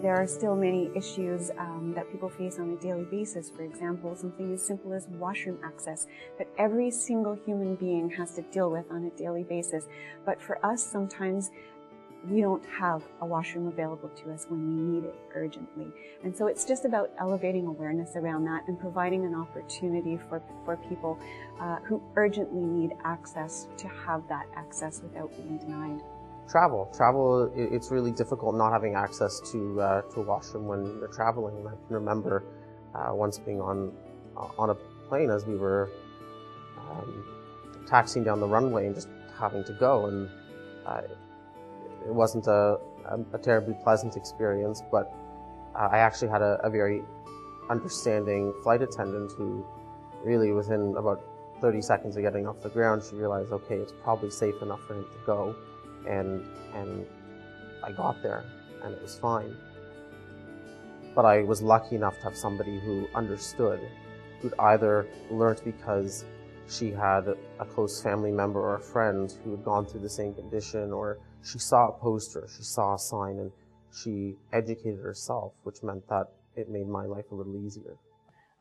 There are still many issues that people face on a daily basis. For example, something as simple as washroom access that every single human being has to deal with on a daily basis. But for us, sometimes we don't have a washroom available to us when we need it urgently. And so it's just about elevating awareness around that and providing an opportunity for people who urgently need access to have that access without being denied. Travel, it's really difficult not having access to a washroom when you're traveling. And I can remember once being on a plane as we were taxiing down the runway and just having to go, and it wasn't a terribly pleasant experience, but I actually had a very understanding flight attendant who really within about 30 seconds of getting off the ground, she realized, okay, it's probably safe enough for him to go. And I got there and it was fine. But I was lucky enough to have somebody who understood, who'd either learned because she had a close family member or a friend who had gone through the same condition, or she saw a poster, she saw a sign, and she educated herself, which meant that it made my life a little easier.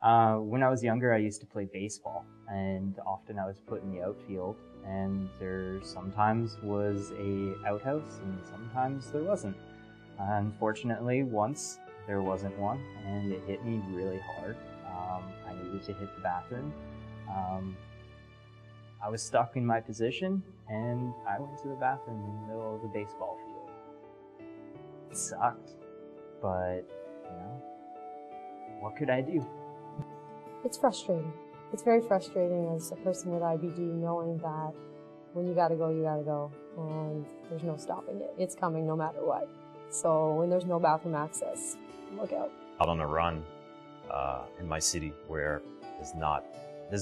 When I was younger, I used to play baseball, and often I was put in the outfield, and there sometimes was a outhouse, and sometimes there wasn't. Unfortunately, once there wasn't one, and it hit me really hard. I needed to hit the bathroom. I was stuck in my position, and I went to the bathroom in the middle of the baseball field. It sucked, but, you know, what could I do? It's frustrating. It's very frustrating as a person with IBD, knowing that when you gotta go, and there's no stopping it. It's coming no matter what. So when there's no bathroom access, look out. Out on a run in my city where there's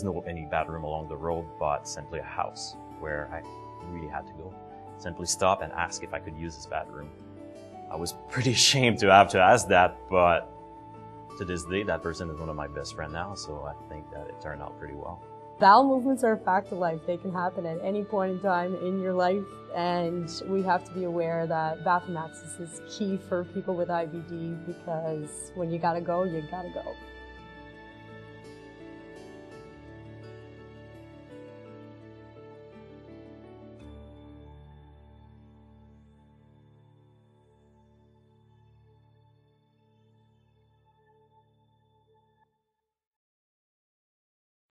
no any bathroom along the road, but simply a house where I really had to go. Simply stop and ask if I could use this bathroom. I was pretty ashamed to have to ask that, but to this day, that person is one of my best friends now, so I think that it turned out pretty well. Bowel movements are a fact of life. They can happen at any point in time in your life, and we have to be aware that bathroom access is key for people with IBD, because when you gotta go, you gotta go.